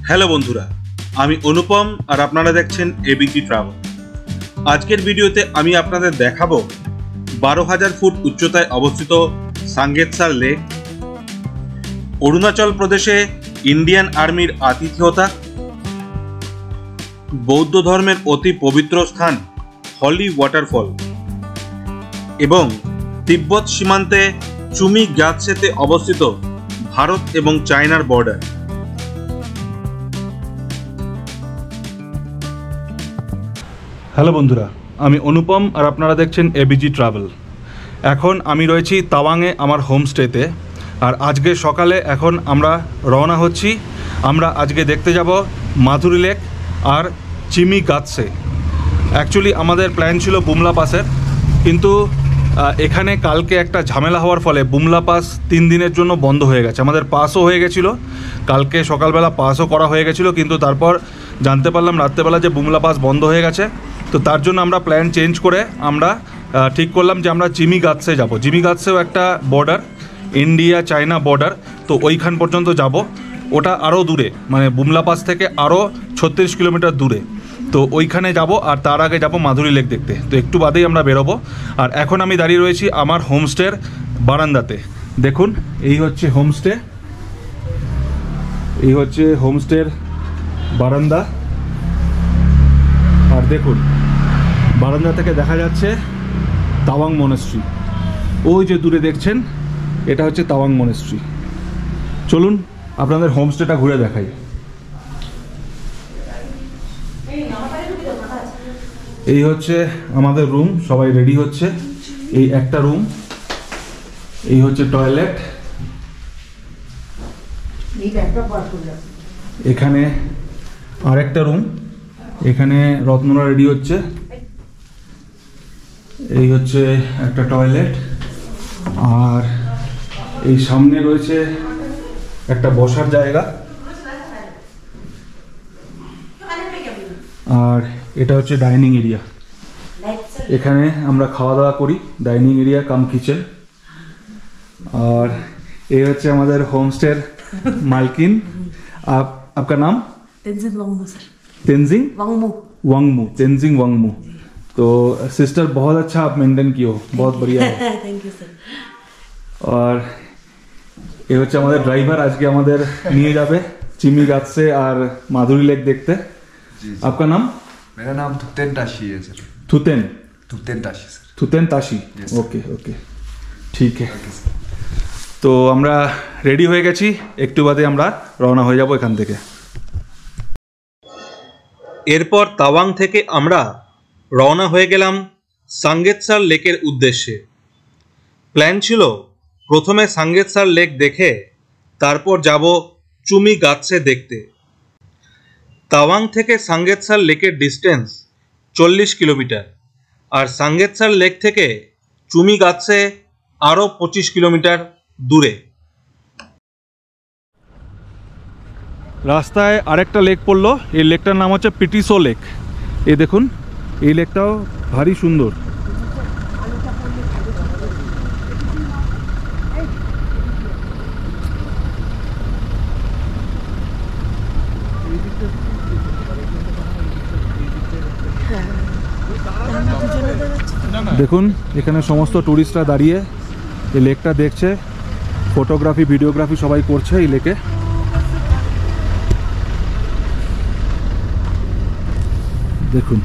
Hello বন্ধুরা, আমি অনুপম আর আপনারা দেখছেন এবিটি ট্রাভেল। আজকের ভিডিওতে আমি আপনাদের দেখাবো 12,000 ফুট উচ্চতায় অবস্থিত সাঙ্গেতসার লেক, অরুণাচল প্রদেশে ইন্ডিয়ান আর্মির আতিথেয়তা, বৌদ্ধ ধর্মের অতি পবিত্র স্থান হলি ওয়াটারফল এবং তিব্বত সীমান্তে চুমি গ্যাতসেতে অবস্থিত ভারত এবং চায়নার বর্ডার। হ্যালো বন্ধুরা, আমি অনুপম আর আপনারা দেখছেন এবিজি ট্রাভেল। এখন আমি রয়েছি তাওয়াংয়ে আমার হোমস্টেতে, আর আজকে সকালে এখন আমরা রওনা হচ্ছি। আমরা আজকে দেখতে যাব মাধুরী লেক আর চিমি গাতসে। অ্যাকচুয়ালি আমাদের প্ল্যান ছিল বুমলা পাসের, কিন্তু এখানে কালকে একটা ঝামেলা হওয়ার ফলে বুমলা পাস 3 দিনের জন্য বন্ধ হয়ে গেছে। আমাদের পাসও হয়ে গেছিলো, কালকে সকালবেলা পাসও করা হয়ে গেছিলো, কিন্তু তারপর জানতে পারলাম রাত্রেবেলা যে বুমলা পাস বন্ধ হয়ে গেছে। তো তার জন্য আমরা প্ল্যান চেঞ্জ করে আমরা ঠিক করলাম যে আমরা চিমি গাতসে যাব। চিমি গাতসেও একটা বর্ডার, ইন্ডিয়া চায়না বর্ডার, তো ওইখান পর্যন্ত যাব। ওটা আরও দূরে, মানে বুমলা পাস থেকে আরও 36 কিলোমিটার দূরে। তো ওইখানে যাব, আর তার আগে যাব মাধুরী লেক দেখতে। তো একটু বাদেই আমরা বেরোবো। আর এখন আমি দাঁড়িয়ে রয়েছি আমার হোমস্টের বারান্দাতে। দেখুন, এই হচ্ছে হোমস্টে, এই হচ্ছে হোমস্টের বারান্দা। আর দেখুন, বারান্দা থেকে দেখা যাচ্ছে তাওয়াং মনেস্ট্রি। ওই যে দূরে দেখছেন, এটা হচ্ছে তাওয়াং মনেস্ট্রি। চলুন আপনাদের হোমস্টেটা ঘুরে দেখাই। এই হচ্ছে আমাদের রুম, সবাই রেডি হচ্ছে। এই একটা রুম, এই হচ্ছে টয়লেট, এখানে আরেকটা রুম, এখানে রত্নরা রেডি হচ্ছে। এই হচ্ছে একটা টয়লেট, আর এই সামনে রয়েছে একটা বসার জায়গা, আর এটা হচ্ছে ডাইনিং এরিয়া। এখানে আমরা খাওয়া দাওয়া করি, ডাইনিং এরিয়া কাম কিচেন। আর এই হচ্ছে আমাদের হোমস্টের মালকিন। आपका नाम? तेंजिंग वांगमू सर। तेंजिंग वांगमू। वांगमू, तेंजिंग वांगमू। तो सिस्टर बहुत अच्छा आप मेंटेन किए हो, बहुत बढ़िया है। Thank you sir. और ये হচ্ছে আমাদের ড্রাইভার, আজকে আমাদের নিয়ে যাবে চিমি গাতসে আর মাধুরী লেক দেখতে। आपका नाम? मेरा नाम थुतेन ताशी है sir. Thupten? Thupten Tashi sir. Thupten Tashi, Yes, okay okay, ठीक है। Okay sir. তো আমরা রেডি হয়ে গেছি, একটু বাদে আমরা রওনা হয়ে যাব এখান থেকে। এরপর তাওয়াং থেকে আমরা রওনা হয়ে গেলাম সাঙ্গেতসার লেকের উদ্দেশ্যে। প্ল্যান ছিল প্রথমে সাঙ্গেতসার লেক দেখে তারপর যাব চুমি গাতসে দেখতে। তাওয়াং থেকে সাঙ্গেতসার লেকের ডিস্টেন্স 40 কিলোমিটার, আর সাঙ্গেতসার লেক থেকে চুমি গাতসে আরও 25 কিলোমিটার দূরে। রাস্তায় আরেকটা লেক পড়লো, এই লেকটার নাম হচ্ছে পিটিসো লেক। এই দেখুন, এই লেকটাও ভারী সুন্দর। দেখুন, এখানে সমস্ত টুরিস্টরা দাঁড়িয়ে এই লেকটা দেখছে, ফটোগ্রাফি ভিডিওগ্রাফি সবাই করছে এই লেকে। দেখুন,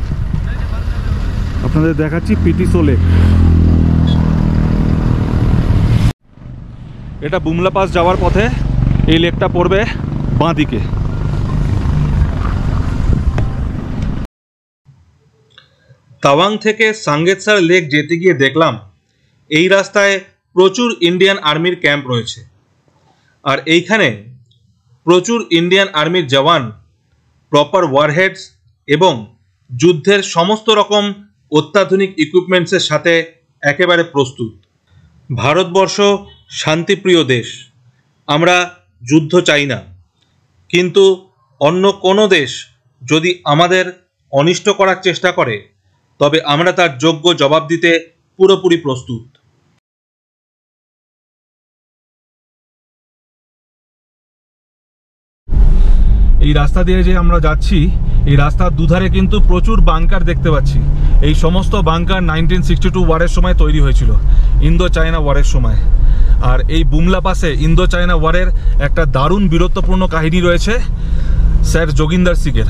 আপনাদের দেখাচ্ছি পিটিসো লেক। এটা বুমলা পাস যাওয়ার পথে এই লেকটা পড়বে বাঁ দিকে। তাওয়াং থেকে সাঙ্গেতসার লেক যেতে গিয়ে দেখলাম এই রাস্তায় প্রচুর ইন্ডিয়ান আর্মির ক্যাম্প রয়েছে, আর এইখানে প্রচুর ইন্ডিয়ান আর্মির জওয়ান প্রপার ওয়ারহেডস এবং যুদ্ধের সমস্ত রকম অত্যাধুনিক ইকুইপমেন্টসের সাথে একেবারে প্রস্তুত। ভারতবর্ষ শান্তিপ্রিয় দেশ, আমরা যুদ্ধ চাই না, কিন্তু অন্য কোনো দেশ যদি আমাদের অনিষ্ট করার চেষ্টা করে তবে আমরা তার যোগ্য জবাব দিতে পুরোপুরি প্রস্তুত। এই রাস্তা দিয়ে যে আমরা যাচ্ছি, এই রাস্তার দুধারে কিন্তু প্রচুর বাংকার দেখতে পাচ্ছি। এই সমস্ত বাংকার 1962 ওয়ারের সময় তৈরি হয়েছিল, ইন্দো চায়না ওয়ারের সময়। আর এই বুমলা পাসে ইন্দো চায়না ওয়ারের একটা দারুণ বীরত্বপূর্ণ কাহিনী রয়েছে স্যার যোগিন্দর সিংয়ের।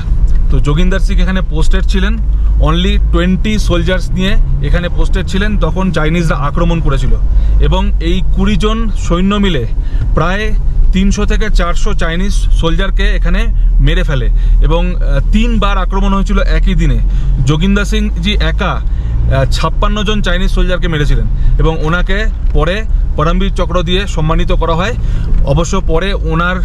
তো যোগিন্দর সিং এখানে পোস্টেড ছিলেন, অনলি 20 সোলজার্স নিয়ে এখানে পোস্টেড ছিলেন। তখন চাইনিজরা আক্রমণ করেছিল এবং এই 20 জন সৈন্য মিলে প্রায় 300 থেকে 400 চাইনিজ সোলজারকে এখানে মেরে ফেলে এবং 3 বার আক্রমণ হয়েছিল একই দিনে। যোগিন্দর সিং জি একা 56 জন চাইনিজ সোলজারকে মেরেছিলেন এবং ওনাকে পরে পরমবীর চক্র দিয়ে সম্মানিত করা হয়। অবশ্য পরে ওনার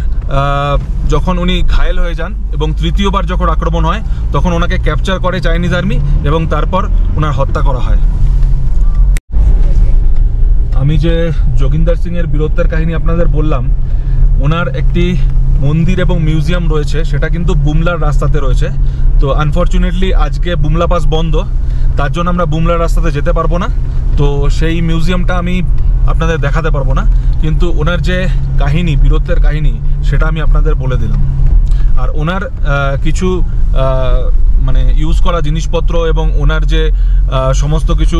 যখন উনি ঘায়েল হয়ে যান এবং তৃতীয়বার যখন আক্রমণ হয় তখন ওনাকে ক্যাপচার করে চাইনিজ আর্মি এবং তারপর ওনার হত্যা করা হয়। আমি যে যোগিন্দর সিংয়ের বীরত্বের কাহিনী আপনাদের বললাম, ওনার একটি মন্দির এবং মিউজিয়াম রয়েছে, সেটা কিন্তু বুমলার রাস্তাতে রয়েছে। তো আনফর্চুনেটলি আজকে বুমলা পাস বন্ধ, তার জন্য আমরা বুমলার রাস্তাতে যেতে পারবো না। তো সেই মিউজিয়ামটা আমি আপনাদের দেখাতে পারবো না, কিন্তু ওনার যে কাহিনী, বীরত্বের কাহিনী, সেটা আমি আপনাদের বলে দিলাম। আর ওনার কিছু মানে ইউজ করা জিনিসপত্র এবং ওনার যে সমস্ত কিছু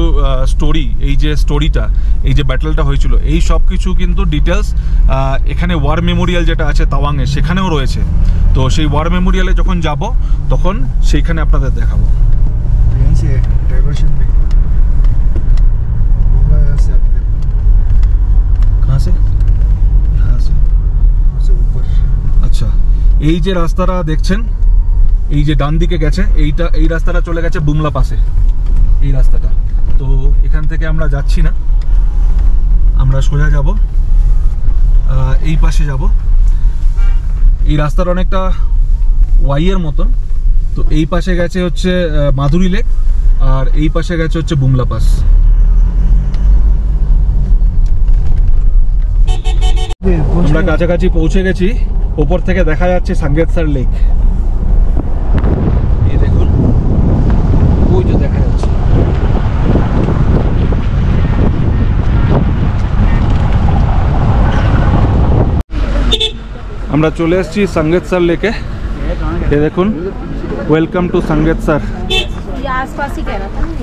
স্টোরি, এই যে স্টোরিটা, এই যে ব্যাটেলটা হয়েছিল, এই সব কিছু কিন্তু ডিটেলস এখানে ওয়ার মেমোরিয়াল যেটা আছে তাওয়াংয়ে, সেখানেও রয়েছে। তো সেই ওয়ার মেমোরিয়ালে যখন যাব তখন সেইখানে আপনাদের দেখাবো। আচ্ছা, এই যে রাস্তাটা দেখছেন, এই যে ডান দিকে গেছে, এই রাস্তাটা চলে গেছে বুমলা পাসে, এই রাস্তাটা। তো এখান থেকে আমরা যাচ্ছি না, আমরা সোজা যাব, এই পাশে যাব। এই রাস্তাটা অনেকটা ওয়াইয়ের মতন। তো এই পাশে গেছে হচ্ছে মাধুরী লেক আর এই পাশে গেছে হচ্ছে বুমলা পাস। আমরা কাছাকাছি পৌঁছে গেছি, ওপর থেকে দেখা যাচ্ছে সাঙ্গেতসার লেক। এই দেখুন, ওই যে দেখা যাচ্ছে। আমরা চলে এসেছি সাঙ্গেতসার লেকে। এই দেখুন, ওয়েলকাম টু সাঙ্গেতসার। ये आसपास ही कह रहा था ना।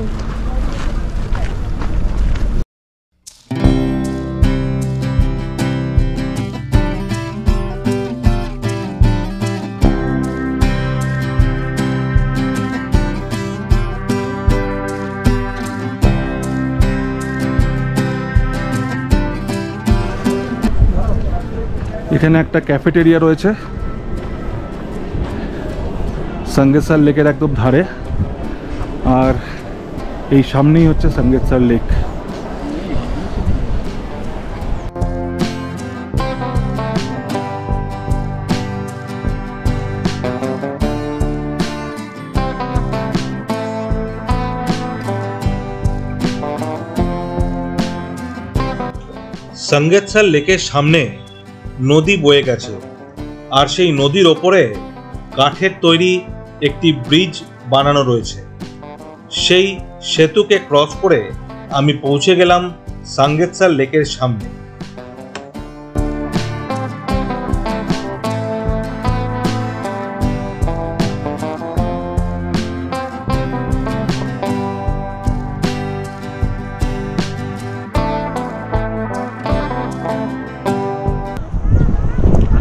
এখানে একটা ক্যাফেটেরিয়া রয়েছে সাঙ্গেতসার লেকের একদম ধারে, আর এই সামনেই হচ্ছে সাঙ্গেতসার লেক। সাঙ্গেতসার লেকের সামনে নদী বয়ে গেছে, আর সেই নদীর ওপরে কাঠের তৈরি একটি ব্রিজ বানানো রয়েছে। সেই সেতুকে ক্রস করে আমি পৌঁছে গেলাম সাঙ্গেতসার লেকের সামনে।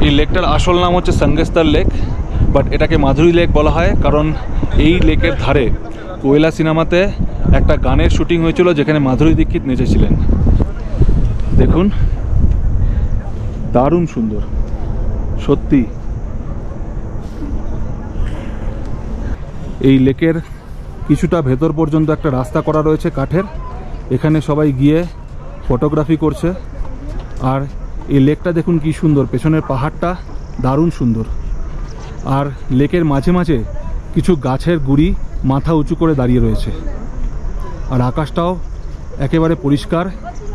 এই লেকটার আসল নাম হচ্ছে সাঙ্গেতসার লেক, বাট এটাকে মাধুরী লেক বলা হয় কারণ এই লেকের ধারে কোয়েলা সিনেমাতে একটা গানের শুটিং হয়েছিল যেখানে মাধুরী দীক্ষিত নেচেছিলেন। দেখুন, দারুণ সুন্দর সত্যি। এই লেকের কিছুটা ভেতর পর্যন্ত একটা রাস্তা করা রয়েছে কাঠের, এখানে সবাই গিয়ে ফটোগ্রাফি করছে। আর এই লেকটা দেখুন কি সুন্দর, পেছনের পাহাড়টা দারুণ সুন্দর। আর লেকের মাঝে মাঝে কিছু গাছের গুড়ি মাথা উঁচু করে দাঁড়িয়ে রয়েছে, আর আকাশটাও একেবারে পরিষ্কার,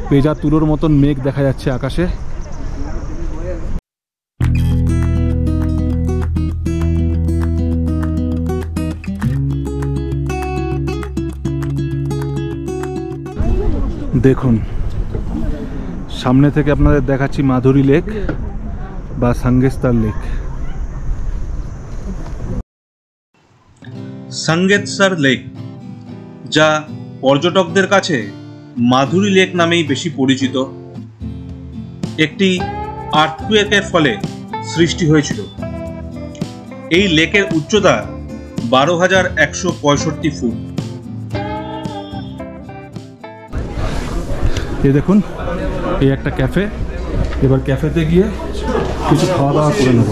পেঁজা তুলোর মতন মেঘ দেখা যাচ্ছে আকাশে। দেখুন, সামনে থেকে আপনাদের দেখাচ্ছি মাধুরী লেক বা সাঙ্গেতসার লেক। সাঙ্গেতসার লেক, যা পর্যটকদের কাছে মাধুরী লেক নামেই বেশি পরিচিত, একটি আর্থকুয়েকের ফলে সৃষ্টি হয়েছিল। এই লেকের উচ্চতা 12,165 ফুট। এই দেখুন, এই একটা ক্যাফে। এবার ক্যাফেতে গিয়ে কিছু খাওয়া দাওয়া করে নেব।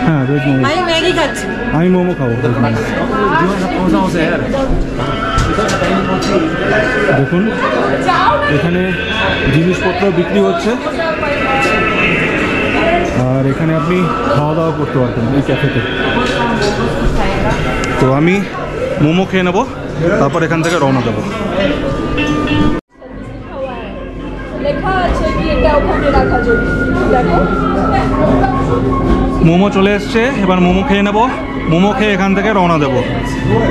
হ্যাঁ, ভেজ মোমো। আমি ম্যাগি খাচ্ছি। আমি মোমো খাবো। দেখুন, এখানে জিনিসপত্র বিক্রি হচ্ছে আর এখানে আপনি খাওয়া দাওয়া করতে পারবেন এই ক্যাফেতে। তো আমি মোমো খেয়ে নেবো, তারপর এখান থেকে রওনা দেবো। লেখা আছে কি এটা ওখানে রাখা যাবে, দেখো। মোমো চলে এসছে, এবার মোমো খেয়ে নেব। মোমো খেয়ে এখান থেকে রওনা দেবো।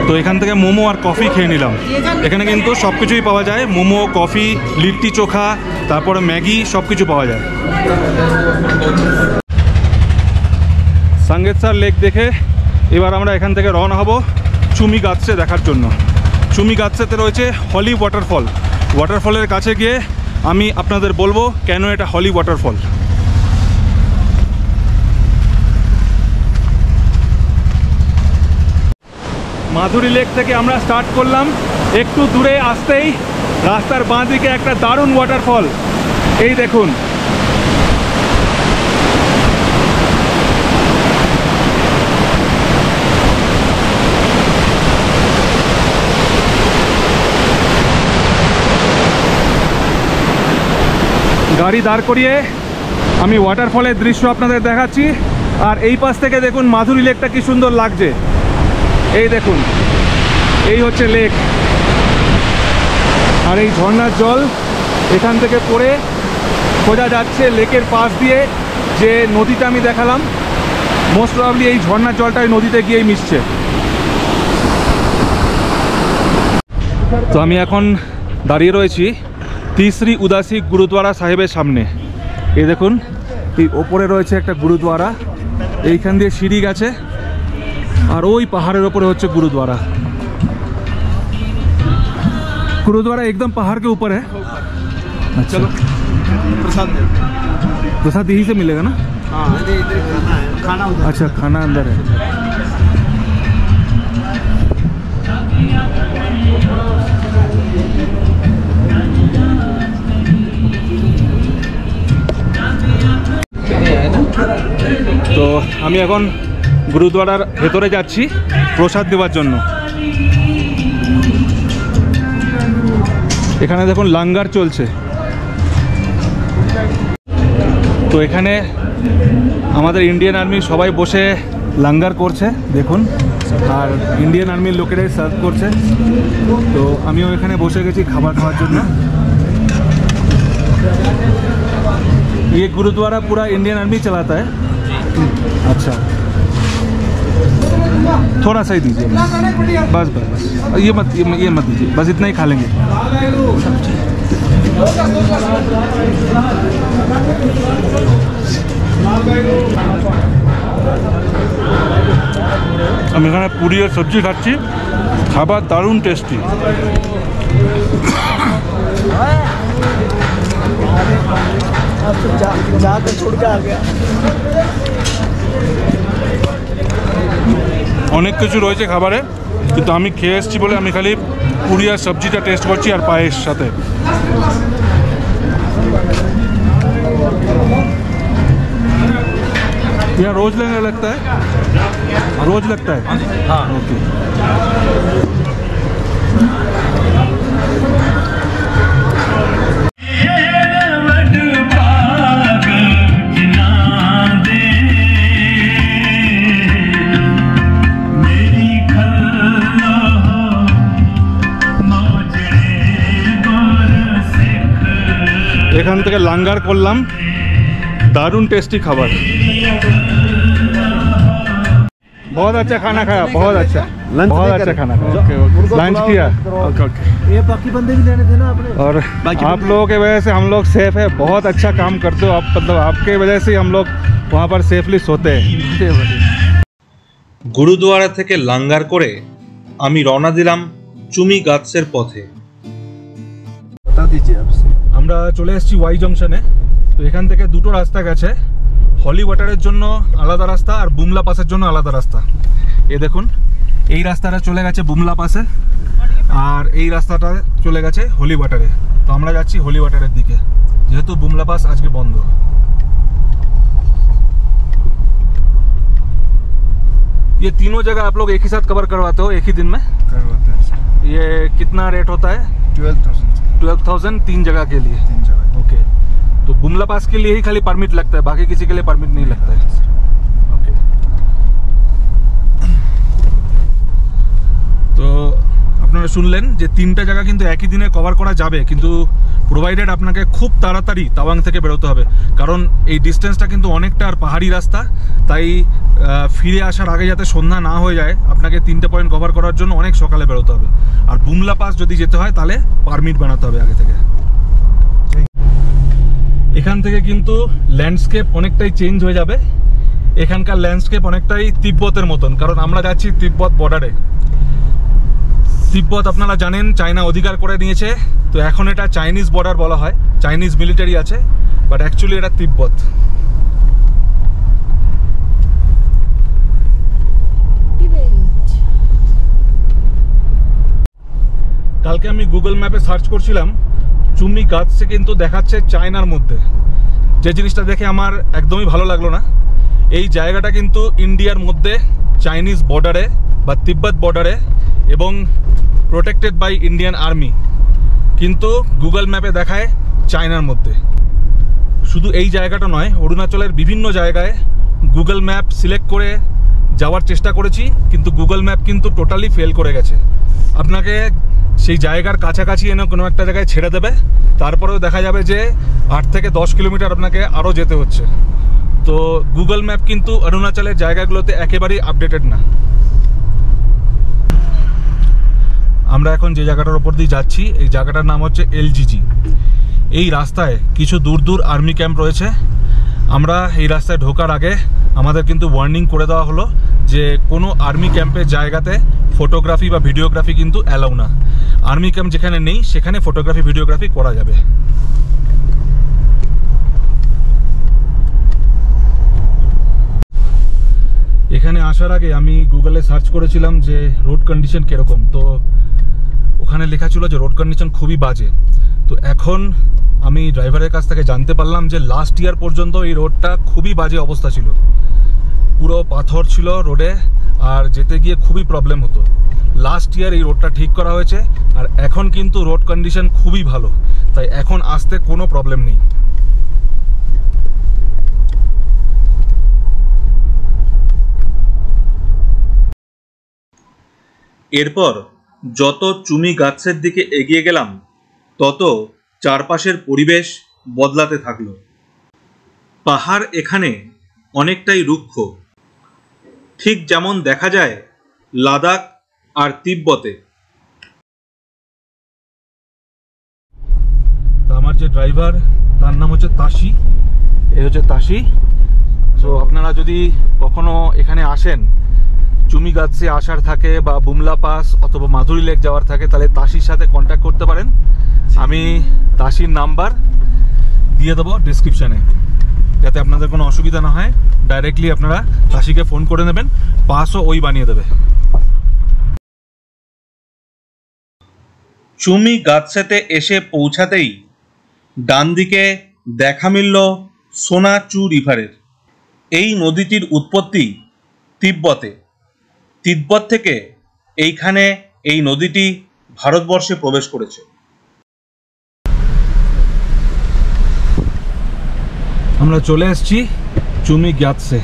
তো এখান থেকে মোমো আর কফি খেয়ে নিলাম। এখানে কিন্তু সব কিছুই পাওয়া যায়, মোমো, কফি, লিট্টি চোখা, তারপরে ম্যাগি, সব কিছু পাওয়া যায়। সাঙ্গেতসার লেক দেখে এবার আমরা এখান থেকে রওনা হব চুমি গাতসে দেখার জন্য। চুমি গাতসেতে রয়েছে হলি ওয়াটারফল। ওয়াটারফলের কাছে গিয়ে আমি আপনাদের বলবো কেন এটা হলি ওয়াটারফল। মাধুরী লেক থেকে আমরা স্টার্ট করলাম। একটু দূরে আসতেই রাস্তার বাঁ দিকে একটা দারুণ ওয়াটারফল, এই দেখুন। গাড়ি দাঁড় করিয়ে আমি ওয়াটারফলের দৃশ্য আপনাদের দেখাচ্ছি। আর এই পাশ থেকে দেখুন মাধুরী লেকটা কি সুন্দর লাগছে। এই দেখুন, এই হচ্ছে লেক। আর এই ঝর্ণার জল এখান থেকে পড়ে সোজা যাচ্ছে লেকের পাশ দিয়ে। যে নদীটা আমি দেখালাম, মোস্ট প্রবাবলি এই ঝর্ণার জলটাই নদীতে গিয়েই মিশছে। তো আমি এখন দাঁড়িয়ে রয়েছি তিসরি উদাসী গুরুদ্বারা সাহেবের সামনে। এই দেখুন, এই ওপরে রয়েছে একটা গুরুদ্বারা, এইখান দিয়ে সিঁড়ি গেছে আর ওই পাহাড়ের ওপরে হচ্ছে गुरुद्वारा। गुरुद्वारा एकदम पहाड़ के ऊपर है। अच्छा, प्रसाद यहीं से मिलेगा ना? हाँ, खाना उधर। अच्छा, खाना अंदर है। তো আমি এখন গুরুদ্বারার ভেতরে যাচ্ছি প্রসাদ দেওয়ার জন্য। এখানে দেখুন লাঙ্গার চলছে। তো এখানে আমাদের ইন্ডিয়ান আর্মি সবাই বসে লাঙ্গার করছে দেখুন, আর ইন্ডিয়ান আর্মির লোকেরাই সার্ভ করছে। তো আমিও এখানে বসে গেছি খাবার খাওয়ার জন্য। ये गुरुद्वारा पूरा इंडियन आर्मी चलाता है। अच्छा, थोड़ा सा ही दीजिए बस बस बस, ये मत दीजिए, बस इतना ही खा लेंगे। আমি এখানে পুরি আর সবজি খাচ্ছি, খাবার দারুণ টেস্টি। অনেক কিছু রয়েছে খাবারে, কিন্তু আমি খেয়ে এসেছি বলে আমি খালি পুরি আর সবজিটা টেস্ট করছি আর পায়েস সাথে। यहाँ रोज लेने लगता है? रोज लगता है? हाँ, ओके। এখান থেকে লাঙ্গার করলাম, দারুণ টেস্টি খাবার। बहुत अच्छा खाना खाया, बहुत अच्छा, लंच बहुत नहीं अच्छा करे? खाना खाया, ओके, लंच किया। ये बाकी बंदे भी लेने थे ना अपने। और आप लोगों की वजह से हम लोग सेफ है, बहुत अच्छा काम करते हो आप, मतलब आपके वजह से हम लोग वहाँ पर सेफली सोते हैं। গুরুদুয়ারা থেকে লাঙ্গার করে আমি রওনা দিলাম চুমি গাতসের পথে। बता दीजिए आपसे। আমরা চলে এসেছি ওয়াই জংশনে। তো এখান থেকে দুটো রাস্তা গেছে, হলি ওয়াটারের জন্য আলাদা রাস্তা আর বুমলা পাসের জন্য আলাদা রাস্তা। এই দেখুন, এই রাস্তাটা চলে গেছে বুমলা পাসে আর এই রাস্তাটা চলে গেছে হলি ওয়াটারে। তো আমরা যাচ্ছি হলি ওয়াটারের দিকে, যেহেতু বুমলা পাস আজকে বন্ধ। ये तीनों जगह आप लोग एक ही साथ कवर करवाते हो एक ही दिन में? करवाते हैं सर। ये कितना रेट होता है? 12,000 12,000 तीन जगह के लिए। 3 जगह। ओके, तो बुमला पास के लिए ही खाली परमिट लगता है, बाकी किसी के लिए परमिट नहीं लगता है? ओके, তো আপনারা শুনলেন যে তিনটা জায়গা কিন্তু একই দিনে কভার করা যাবে, কিন্তু প্রোভাইডেড আপনাকে খুব তাড়াতাড়ি তাওয়াং থেকে বেরোতে হবে, কারণ এই ডিস্টেন্সটা কিন্তু অনেকটা আর পাহাড়ি রাস্তা, তাই ফিরে আসার আগে যাতে সন্ধ্যা না হয়ে যায় আপনাকে তিনটে পয়েন্ট কভার করার জন্য অনেক সকালে বেরোতে হবে। আর বুমলা পাস যদি যেতে হয় তাহলে পারমিট বানাতে হবে আগে থেকে। এখান থেকে কিন্তু ল্যান্ডস্কেপ অনেকটাই চেঞ্জ হয়ে যাবে, এখানকার ল্যান্ডস্কেপ অনেকটাই তিব্বতের মতন, কারণ আমরা যাচ্ছি তিব্বত বর্ডারে। তিব্বত আপনারা জানেন চায়না অধিকার করে নিয়েছে, তো এখন এটা চাইনিজ বর্ডার বলা হয়, চাইনিজ মিলিটারি আছে, বাট অ্যাকচুয়ালি এটা তিব্বত। কালকে আমি গুগল ম্যাপে সার্চ করছিলাম, চুমি গাতসে কিন্তু দেখাচ্ছে চায়নার মধ্যে, যে জিনিসটা দেখে আমার একদমই ভালো লাগলো না। এই জায়গাটা কিন্তু ইন্ডিয়ার মধ্যে চাইনিজ বর্ডারে বা তিব্বত বর্ডারে এবং প্রোটেক্টেড বাই ইন্ডিয়ান আর্মি, কিন্তু গুগল ম্যাপে দেখায় চায়নার মধ্যে। শুধু এই জায়গাটা নয়, অরুণাচলের বিভিন্ন জায়গায় গুগল ম্যাপ সিলেক্ট করে যাওয়ার চেষ্টা করেছি, কিন্তু গুগল ম্যাপ কিন্তু টোটালি ফেল করে গেছে। আপনাকে সেই জায়গার কাছাকাছি এনে কোনো একটা জায়গায় ছেড়ে দেবে, তারপরেও দেখা যাবে যে 8 থেকে 10 কিলোমিটার আপনাকে আরও যেতে হচ্ছে। তো গুগল ম্যাপ কিন্তু অরুণাচলের জায়গাগুলোতে একেবারেই আপডেটেড না। আমরা এখন যে জায়গাটার ওপর দিয়ে যাচ্ছি, এই জায়গাটার নাম হচ্ছে এলজিজি। এই রাস্তায় কিছু দূর দূর আর্মি ক্যাম্প রয়েছে। আমরা এই রাস্তায় ঢোকার আগে আমাদের কিন্তু ওয়ার্নিং করে দেওয়া হলো যে কোনো আর্মি ক্যাম্পের জায়গাতে ফটোগ্রাফি বা ভিডিওগ্রাফি কিন্তু অ্যালাউ না। আর্মি ক্যাম্প যেখানে নেই সেখানে ফটোগ্রাফি ভিডিওগ্রাফি করা যাবে। এখানে আসার আগে আমি গুগলে সার্চ করেছিলাম যে রোড কন্ডিশন কীরকম, তো ওখানে লেখা ছিল যে রোড কন্ডিশন খুবই বাজে। তো এখন আমি ড্রাইভারের কাছ থেকে জানতে পারলাম যে লাস্ট ইয়ার পর্যন্ত এই রোডটা খুবই বাজে অবস্থা ছিল, পুরো পাথর ছিল রোডে আর যেতে গিয়ে খুবই প্রবলেম হতো। লাস্ট ইয়ার এই রোডটা ঠিক করা হয়েছে আর এখন কিন্তু রোড কন্ডিশন খুবই ভালো, তাই এখন আসতে কোনো প্রবলেম নেই। এরপর যত চুমি গাতসের দিকে এগিয়ে গেলাম তত চারপাশের পরিবেশ বদলাতে থাকলো। পাহাড় এখানে অনেকটাই রুক্ষ, ঠিক যেমন দেখা যায় লাদাখ আর তিব্বতে। আমার যে ড্রাইভার তার নাম হচ্ছে তাশি, এ হচ্ছে তাশি। তো আপনারা যদি কখনো এখানে আসেন, চুমি গাতসে আসার থাকে বা বুমলা পাস অথবা মাধুরী লেক যাওয়ার থাকে, তাহলে তাশির সাথে কন্ট্যাক্ট করতে পারেন। আমি তাশির নাম্বার দিয়ে দেবো ডিসক্রিপশানে, যাতে আপনাদের কোনো অসুবিধা না হয়। ডাইরেক্টলি আপনারা তাশিকে ফোন করে নেবেন, পাসও ওই বানিয়ে দেবে। চুমি গাতসেতে এসে পৌঁছাতেই ডান দিকে দেখা মিলল সোনা চু রিভারের। এই নদীটির উৎপত্তি তিব্বতে। তিব্বত থেকে এইখানে এই নদীটি ভারতবর্ষে প্রবেশ করেছে। আমরা চলে এসেছি চুমি গ্যাতসে।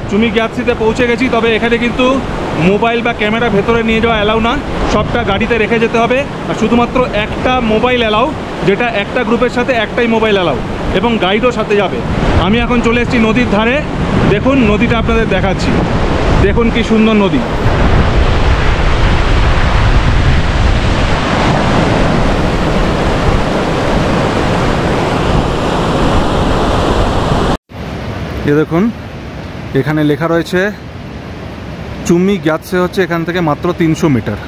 চুমি গ্যাতসিতে পৌঁছে গেছি, তবে এখানে কিন্তু মোবাইল বা ক্যামেরা ভেতরে নিয়ে যাওয়া অ্যালাউ না, সবটা গাড়িতে রেখে যেতে হবে। আর শুধুমাত্র একটা মোবাইল অ্যালাউ, যেটা একটা গ্রুপের সাথে একটাই মোবাইল অ্যালাউ, এবং গাইডও সাথে যাবে। আমি এখন চলে এসেছি নদীর ধারে। দেখুন নদীটা আপনাদের দেখাচ্ছি, দেখুন কি সুন্দর নদী। এ দেখুন এখানে লেখা রয়েছে চুম্মি গ্যাতসে হচ্ছে এখান থেকে মাত্র 300 মিটার,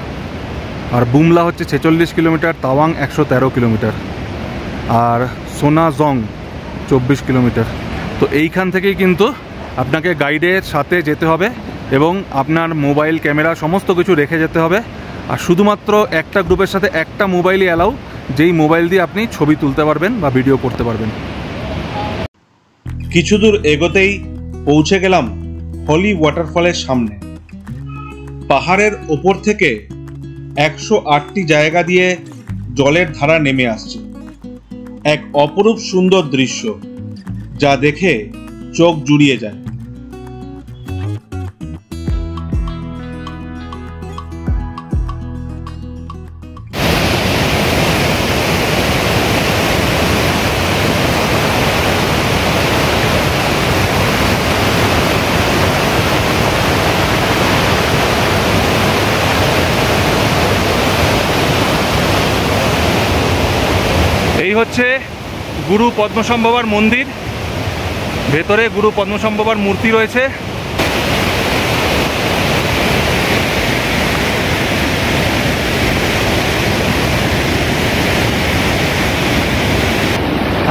আর বুমলা হচ্ছে 46 কিলোমিটার, তাওয়াং 113 কিলোমিটার, আর সোনাজং 24 কিলোমিটার। তো এইখান থেকেই কিন্তু আপনাকে গাইডের সাথে যেতে হবে এবং আপনার মোবাইল ক্যামেরা সমস্ত কিছু রেখে যেতে হবে। আর শুধুমাত্র একটা গ্রুপের সাথে একটা মোবাইলই অ্যালাউ, যেই মোবাইল দিয়ে আপনি ছবি তুলতে পারবেন বা ভিডিও করতে পারবেন। কিছু দূর এগোতেই পৌঁছে গেলাম হলি ওয়াটারফলের সামনে। পাহাড়ের ওপর থেকে 108টি জায়গা দিয়ে জলের ধারা নেমে আসছে, এক অপরূপ সুন্দর দৃশ্য যা দেখে চোখ জুড়িয়ে যায়। এই হচ্ছে গুরু পদ্মসম্ভবার মন্দির, ভেতরে গুরু পদ্মসম্ভবার মূর্তি রয়েছে।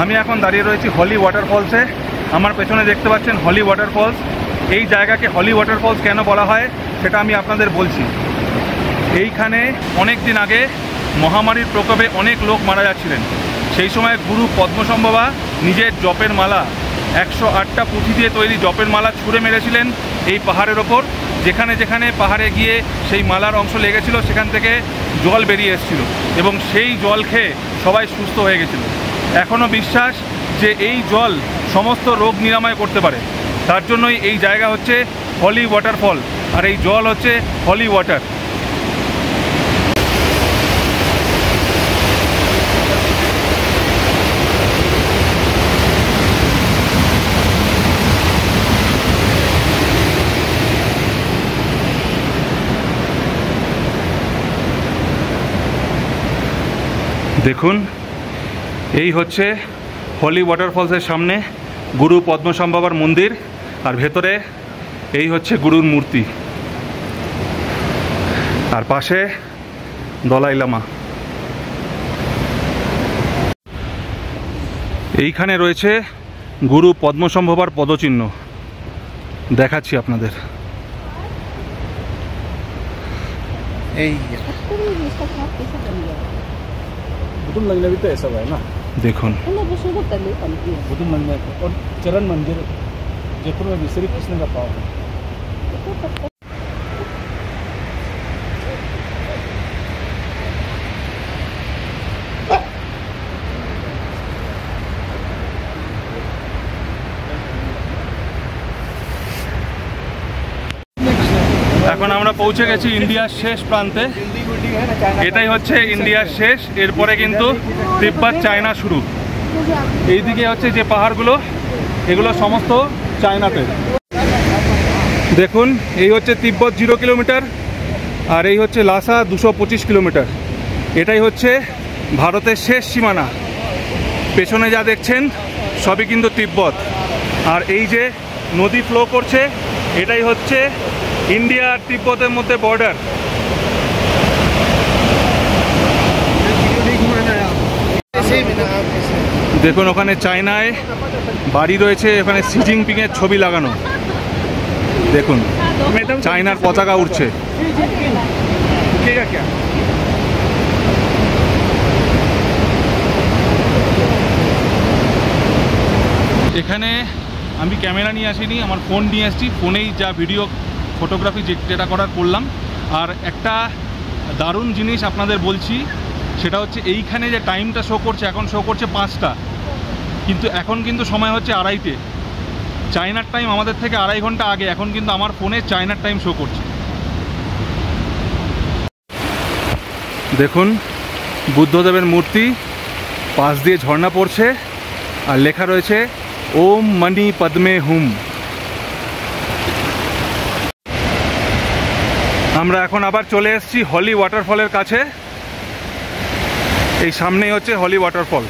আমি এখন দাঁড়িয়ে রয়েছি হলি ওয়াটারফলসে। আমার পেছনে দেখতে পাচ্ছেন হলি ওয়াটারফলস। এই জায়গাকে হলি ওয়াটারফলস কেন বলা হয় সেটা আমি আপনাদের বলছি। এইখানে অনেক দিন আগে মহামারীর প্রকোপে অনেক লোক মারা যাচ্ছিলেন। সেই সময় গুরু পদ্মসম্ভবা নিজের জপের মালা, 108টা পুঁথি দিয়ে তৈরি জপের মালা ছুঁড়ে মেরেছিলেন এই পাহাড়ের ওপর। যেখানে যেখানে পাহাড়ে গিয়ে সেই মালার অংশ লেগেছিল সেখান থেকে জল বেরিয়ে এসেছিল এবং সেই জল খেয়ে সবাই সুস্থ হয়ে গেছিল। এখনও বিশ্বাস যে এই জল সমস্ত রোগ নিরাময় করতে পারে। তার জন্যই এই জায়গা হচ্ছে হলি ওয়াটারফল, আর এই জল হচ্ছে হলি ওয়াটার। দেখুন এই হচ্ছে হলি ওয়াটারফলসের সামনে গুরু পদ্মসম্ভবার মন্দির, আর ভেতরে এই হচ্ছে গুরুর মূর্তি, আর পাশে দলাই লামা। এইখানে রয়েছে গুরু পদ্মসম্ভবার পদচিহ্ন, দেখাচ্ছি আপনাদের। এই बुद्धम लगने भी तो ऐसा हुआ है ना, দেখুন बुद्धम लगने और चरण मंदिर जयपुर में भी श्री कृष्ण का पाव है। এখন আমরা পৌঁছে গেছি ইন্ডিয়ার শেষ প্রান্তে। এটাই হচ্ছে ইন্ডিয়ার শেষ, এরপরে কিন্তু তিব্বত চায়না শুরু। এইদিকে হচ্ছে যে পাহাড়গুলো, এগুলো সমস্ত চায়নাতে। দেখুন এই হচ্ছে তিব্বত 0 কিলোমিটার, আর এই হচ্ছে লাসা 225 কিলোমিটার। এটাই হচ্ছে ভারতের শেষ সীমানা। পেছনে যা দেখছেন সবই কিন্তু তিব্বত। আর এই যে নদী ফ্লো করছে, এটাই হচ্ছে ইন্ডিয়া আর তিব্বতের মধ্যে বর্ডার। দেখুন ওখানে চায়নায় বাড়ি রয়েছে, ওখানে শি জিনপিংয়ের ছবি লাগানো। দেখুন চায়নার পতাকা উড়ছে। এখানে আমি ক্যামেরা নিয়ে আসিনি, আমার ফোন নিয়ে আসছি। ফোনেই যা ভিডিও ফটোগ্রাফি যেটা করার করলাম। আর একটা দারুণ জিনিস আপনাদের বলছি, সেটা হচ্ছে এইখানে যে টাইমটা শো করছে, এখন শো করছে 5টা, কিন্তু এখন কিন্তু সময় হচ্ছে 2:30। চায়নার টাইম আমাদের থেকে 2.5 ঘন্টা আগে। এখন কিন্তু আমার ফোনে চায়নার টাইম শো করছে। দেখুন বুদ্ধদেবের মূর্তি, পাশ দিয়ে ঝর্ণা পড়ছে আর লেখা রয়েছে ওম মণি পদ্মে হুম। আমরা এখন আবার চলে এসেছি হলি ওয়াটারফলের কাছে। এই সামনেই হচ্ছে হলি ওয়াটারফল।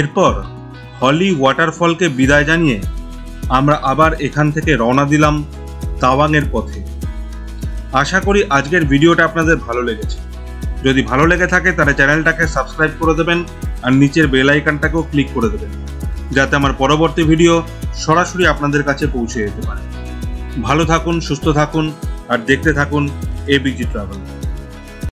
এরপর হলি ওয়াটারফলকে বিদায় জানিয়ে আমরা আবার এখান থেকে রওনা দিলাম তাওয়াংয়ের পথে। আশা করি আজকের ভিডিওটা আপনাদের ভালো লেগেছে। যদি ভালো লেগে থাকে তাহলে চ্যানেলটাকে সাবস্ক্রাইব করে দেবেন আর নিচের বেল আইকনটাকেও ক্লিক করে দেবেন, যাতে আমার পরবর্তী ভিডিও সরাসরি আপনাদের কাছে পৌঁছে যেতে পারে। ভালো থাকুন, সুস্থ থাকুন আর দেখতে থাকুন এবিজি ট্রাভেল।